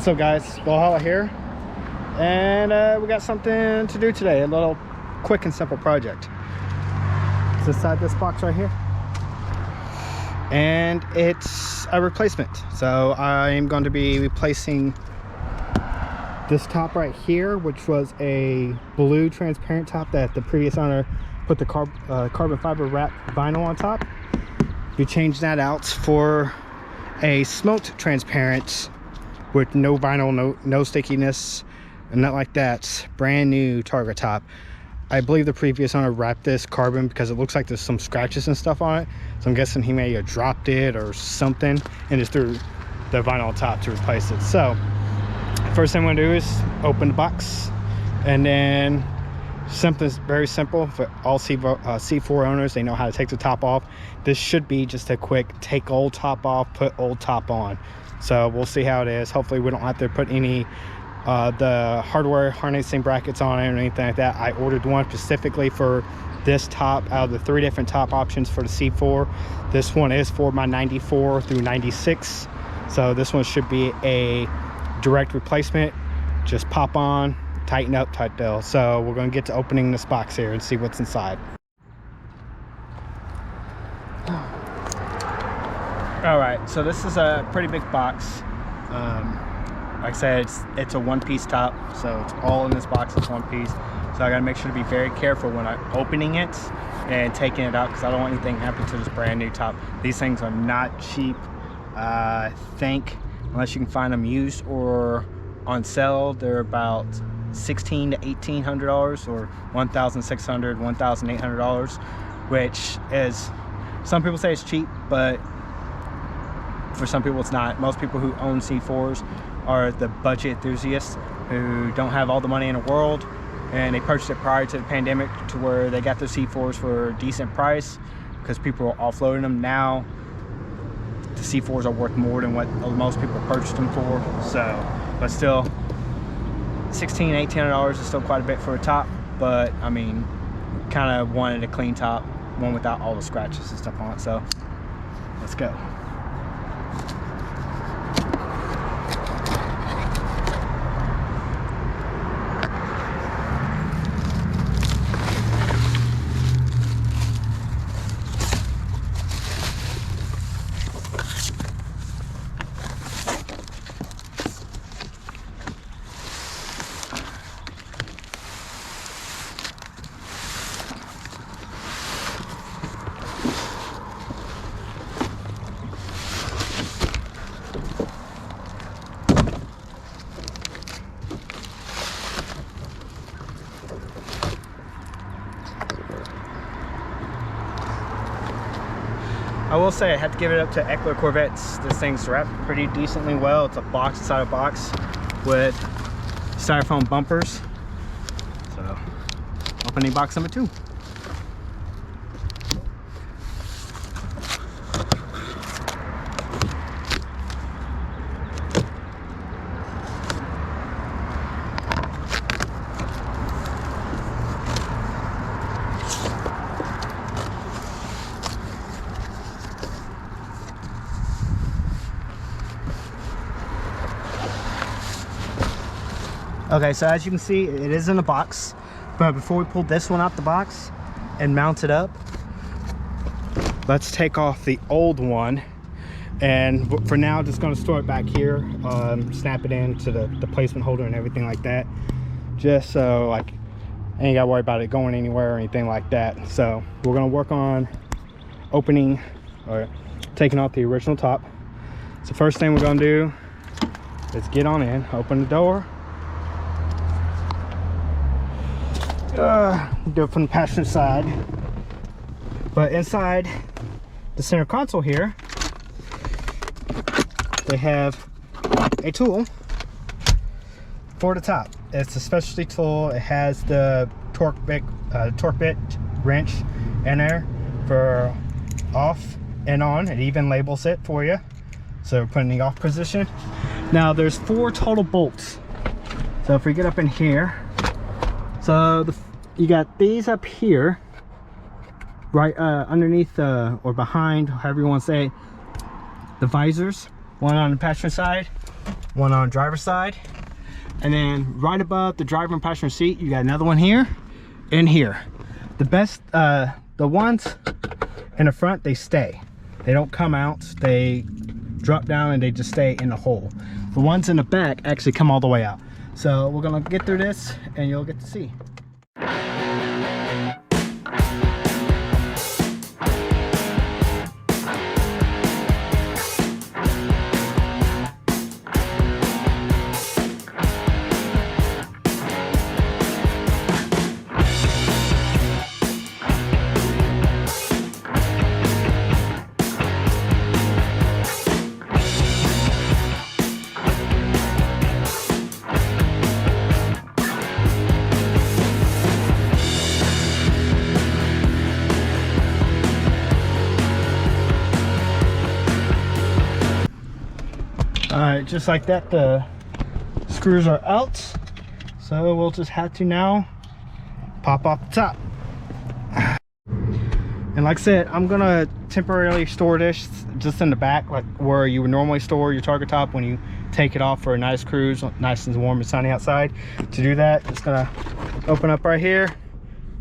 What's up, guys? Valhalla here, and we got something to do today. A little quick and simple project. It's inside this box right here, and it's a replacement. So I'm going to be replacing this top right here, which was a blue transparent top that the previous owner put the carbon fiber wrap vinyl on top. We changed that out for a smoked transparent with no vinyl, no stickiness, and not like that. Brand new Targa top. I believe the previous owner wrapped this carbon because it looks like there's some scratches and stuff on it, so I'm guessing he may have dropped it or something and just threw the vinyl on top to replace it. So first thing I'm going to do is open the box, and then something's very simple for all C4 owners. They know how to take the top off. This should be just a quick take old top off, put old top on. So we'll see how it is. Hopefully we don't have to put any the hardware harnessing brackets on it or anything like that. I ordered one specifically for this top out of the 3 different top options for the C4. This one is for my 94 through 96, so this one should be a direct replacement. Just pop on, tighten up type deal. So we're going to get to opening this box here and see what's inside. All right, so this is a pretty big box. Like I said, it's a one-piece top, so it's all in this box. It's one piece, so I got to make sure to be very careful when I'm opening it and taking it out, because I don't want anything to happen to this brand new top. These things are not cheap. I think unless you can find them used or on sale, they're about $1,600 to $1,800 or $1,600, $1,800, which is, some people say it's cheap, but for some people it's not. Most people who own C4s are the budget enthusiasts who don't have all the money in the world, and they purchased it prior to the pandemic to where they got their C4s for a decent price because people are offloading them. Now the C4s are worth more than what most people purchased them for. So, but still, $1,600, $1,800 is still quite a bit for a top. But I mean, kind of wanted a clean top, one without all the scratches and stuff on it. So let's go. I will say I have to give it up to C4 Corvettes. This thing's wrapped pretty decently well. It's a box inside a box with styrofoam bumpers. So, opening box number 2. Okay, so as you can see, it is in a box, but before we pull this one out the box and mount it up, let's take off the old one. And for now, just going to store it back here, snap it into the placement holder and everything like that, just so like I ain't got to worry about it going anywhere or anything like that. So we're going to work on opening or taking off the original top. So first thing we're going to do is get on in, open the door. Do it from the passenger side, but inside the center console here they have a tool for the top. It's a specialty tool. It has the torque bit wrench in there for off and on. It even labels it for you, so we're putting the off position. Now there's 4 total bolts, so if we get up in here, so you got these up here, right underneath or behind, however you want to say, the visors. One on the passenger side one on driver's side, and then right above the driver and passenger seat, you got another one here and here. The best, the ones in the front, they stay. They don't come out, they drop down and they just stay in the hole. The ones in the back actually come all the way out. So we're gonna get through this and you'll get to see. Alright, just like that, the screws are out. So we'll just have to now pop off the top. And like I said, I'm gonna temporarily store this just in the back, like where you would normally store your Targa top when you take it off for a nice cruise, nice and warm and sunny outside. To do that, just gonna open up right here,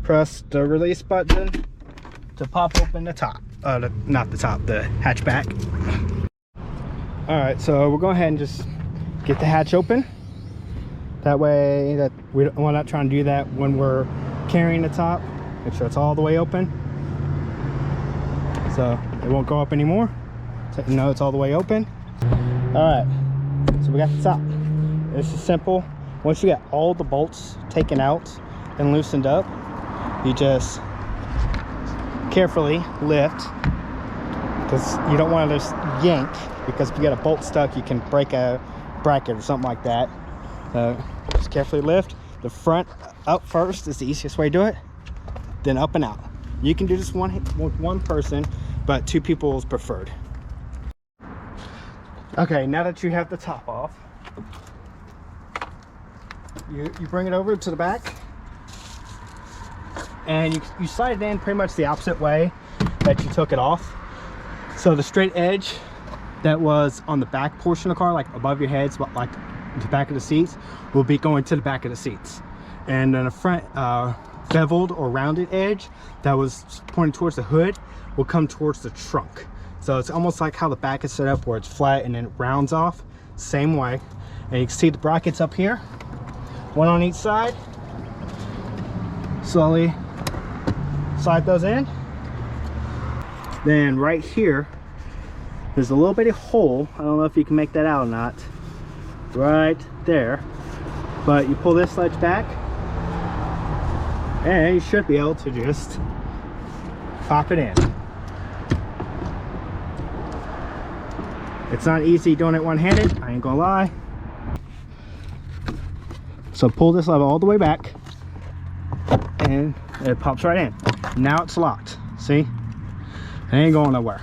press the release button to pop open the top. Not the top, the hatchback. All right, so we'll go ahead and just get the hatch open. That way that we're not trying to do that when we're carrying the top. Make sure it's all the way open. So it won't go up anymore. So you know it's all the way open. All right, so we got the top. This is simple. Once you get all the bolts taken out and loosened up, you just carefully lift, because you don't want to just yank, because if you get a bolt stuck, you can break a bracket or something like that. Just carefully lift. The front up first is the easiest way to do it, then up and out. You can do this with one person, but two people is preferred. Okay, now that you have the top off, you bring it over to the back, and you slide it in pretty much the opposite way that you took it off. So the straight edge that was on the back portion of the car, like above your heads, but like the back of the seats, will be going to the back of the seats. And then the front beveled or rounded edge that was pointing towards the hood will come towards the trunk. So it's almost like how the back is set up, where it's flat and then it rounds off, same way. And you can see the brackets up here, one on each side. Slowly slide those in. Then right here, there's a little bitty hole. I don't know if you can make that out or not. Right there. But you pull this ledge back, and you should be able to just pop it in. It's not easy doing it one-handed, I ain't gonna lie. So pull this lever all the way back, and it pops right in. Now it's locked. See? It ain't going nowhere.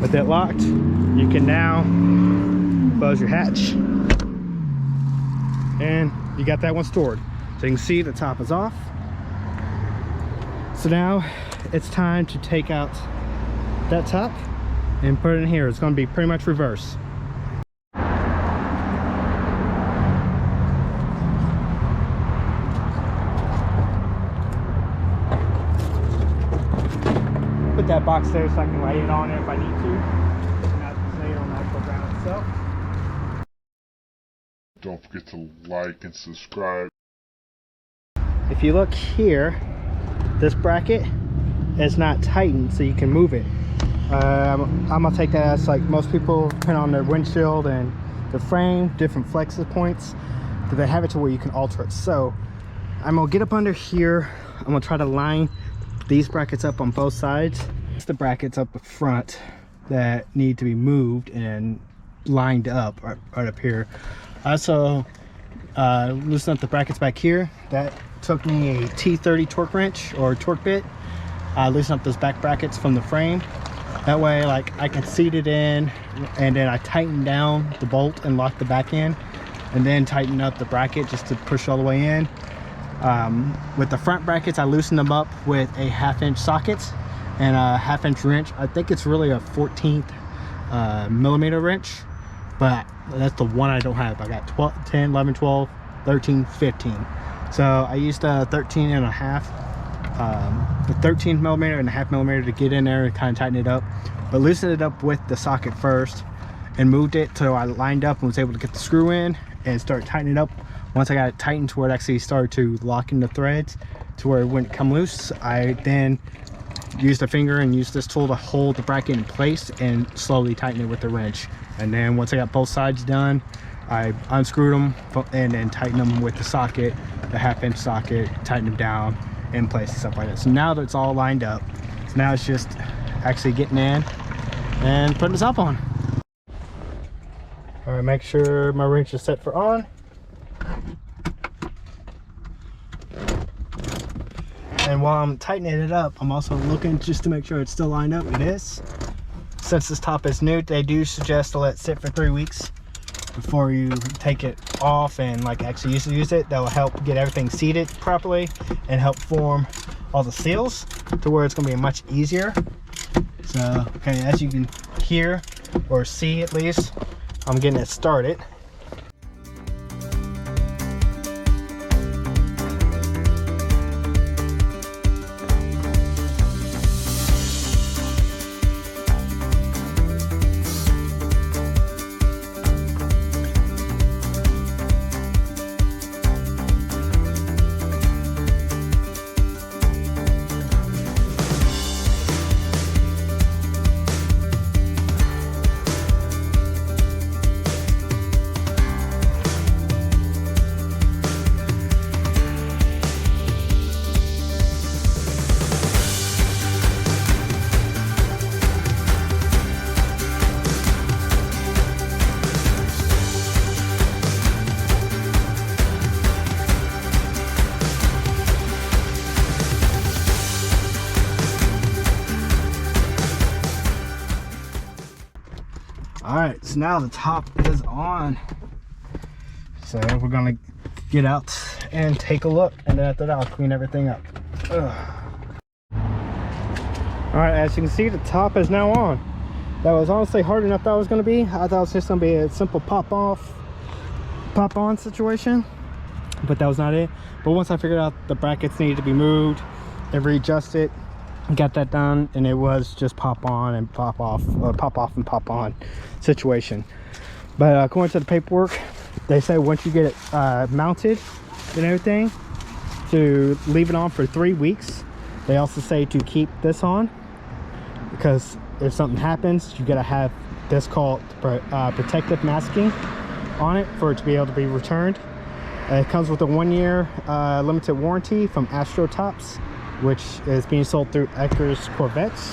With it locked, you can now close your hatch, and you got that one stored. So you can see the top is off. So now it's time to take out that top and put it in here. It's going to be pretty much reverse. Put that box there so I can lay it on it if I need to, not lay it on the actual ground itself. Don't forget to like and subscribe. If you look here, this bracket is not tightened, so you can move it. I'm gonna take that as, like most people put on their windshield and the frame, different flexes points, that they have it to where you can alter it. So I'm gonna get up under here. I'm gonna try to line these brackets up on both sides. It's the brackets up front that need to be moved and lined up right up here. I also loosened up the brackets back here. That took me a T30 torque wrench or torque bit. I loosened up those back brackets from the frame. That way, like, I can seat it in, and then I tighten down the bolt and lock the back in, and then tighten up the bracket just to push all the way in. With the front brackets, I loosened them up with a 1/2 inch socket and a 1/2 inch wrench. I think it's really a 14th millimeter wrench, but that's the one I don't have. I got 12, 10, 11, 12, 13, 15. So I used a 13 and a half, the 13 millimeter and a half millimeter to get in there and kind of tighten it up, but loosened it up with the socket first and moved it till I lined up and was able to get the screw in and start tightening it up. Once I got it tightened to where it actually started to lock in the threads to where it wouldn't come loose, I then used a finger and used this tool to hold the bracket in place and slowly tighten it with the wrench. And then once I got both sides done, I unscrewed them and then tightened them with the socket, the 1/2-inch socket, tighten them down in place and stuff like that. So now that it's all lined up, so now it's just actually getting in and putting the top on. All right, make sure my wrench is set for on. And while I'm tightening it up, I'm also looking just to make sure it's still lined up. It is. Since this top is new, they do suggest to let it sit for 3 weeks before you take it off and like actually use it. That will help get everything seated properly and help form all the seals to where it's going to be much easier. So, okay, as you can hear or see at least, I'm getting it started. All right, so now the top is on. So we're gonna get out and take a look, and then after that I'll clean everything up. Ugh. All right, as you can see, the top is now on. That was honestly harder than I thought it was gonna be. I thought it was just gonna be a simple pop off, pop on situation, but that was not it. But once I figured out the brackets needed to be moved and readjusted, got that done, and it was just pop on and pop off, or pop off and pop on situation. But according to the paperwork, they say once you get it mounted and everything, to leave it on for 3 weeks. They also say to keep this on because if something happens, you gotta have this called protective masking on it for it to be able to be returned. It comes with a 1-year limited warranty from Astro Tops, which is being sold through Eckers Corvettes.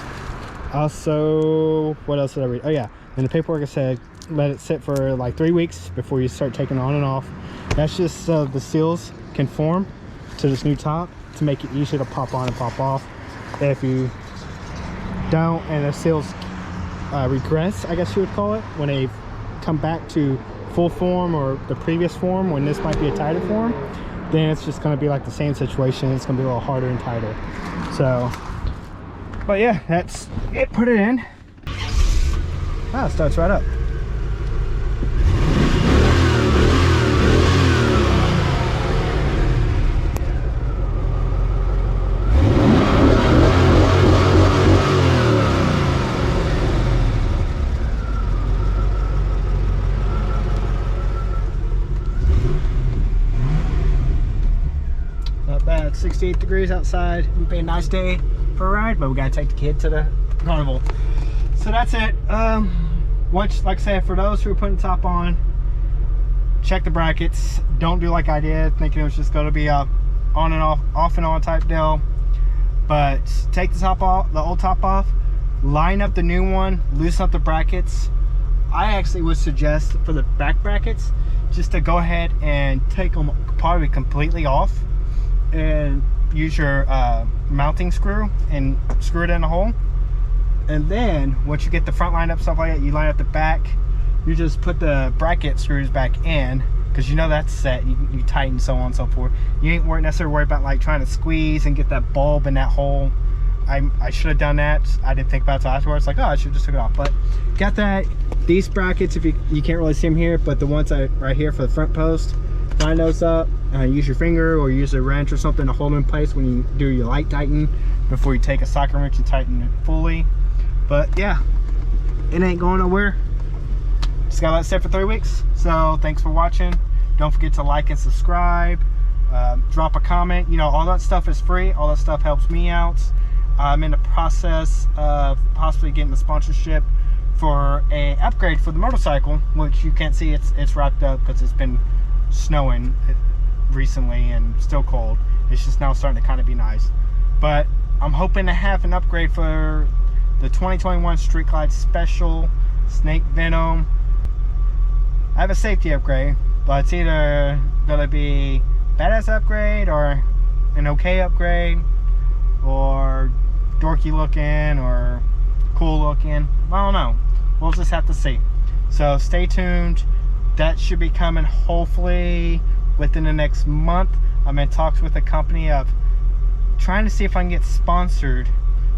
Also, what else did I read? Oh yeah, in the paperwork it said let it sit for like 3 weeks before you start taking it on and off. That's just so the seals can form to this new top to make it easier to pop on and pop off. If you don't and the seals regress, I guess you would call it, when they come back to full form or the previous form, when this might be a tighter form, then it's just going to be like the same situation. It's going to be a little harder and tighter. So, but yeah, that's it. Put it in. Ah, it starts right up. Not bad. 68 degrees outside. It'll be a nice day for a ride, but we gotta take the kid to the carnival. So that's it. Once, like I said, for those who are putting the top on, check the brackets. Don't do like I did, thinking it was just gonna be a on and off and on type deal. But take the top off, the old top off, line up the new one, loosen up the brackets. I actually would suggest for the back brackets just to go ahead and take them probably completely off and use your mounting screw and screw it in the hole. And then once you get the front line up, stuff like that, you line up the back, you just put the bracket screws back in, because you know that's set. You tighten, so on and so forth. You ain't necessarily worried about like trying to squeeze and get that bulb in that hole. I should have done that. I didn't think about it afterwards, like, oh, I should just took it off. But got that. These brackets, if you can't really see them here, but the ones right here for the front post, line those up, use your finger or use a wrench or something to hold them in place when you do your light tighten before you take a socket wrench and tighten it fully. But yeah, it ain't going nowhere. Just gotta let it sit for 3 weeks. So thanks for watching. Don't forget to like and subscribe. Drop a comment. You know, all that stuff is free. All that stuff helps me out. I'm in the process of possibly getting a sponsorship for a upgrade for the motorcycle, which you can't see. It's wrapped up because it's been snowing recently and still cold. It's just now starting to kind of be nice. But I'm hoping to have an upgrade for the 2021 Street Glide Special Snake Venom. I have a safety upgrade, but it's either gonna be badass upgrade or an okay upgrade or dorky looking or cool looking. I don't know. We'll just have to see. So stay tuned. That should be coming hopefully within the next month. I'm in talks with a company of trying to see if I can get sponsored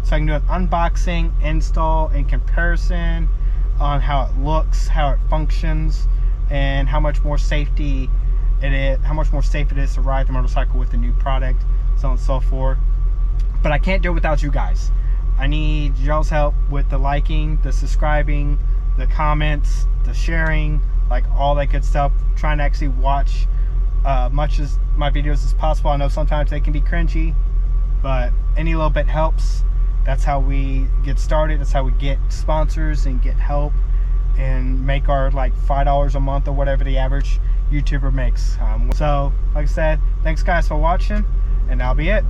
so I can do an unboxing, install, and comparison on how it looks, how it functions, and how much more safety it is, how much more safe it is to ride the motorcycle with the new product, so on and so forth. But I can't do it without you guys. I need y'all's help with the liking, the subscribing, the comments, the sharing, like all that good stuff. Trying to actually watch much as my videos as possible. I know sometimes they can be cringy, but any little bit helps. That's how we get started. That's how we get sponsors and get help and make our like $5 a month or whatever the average YouTuber makes. So like I said, thanks guys for watching, and that'll be it.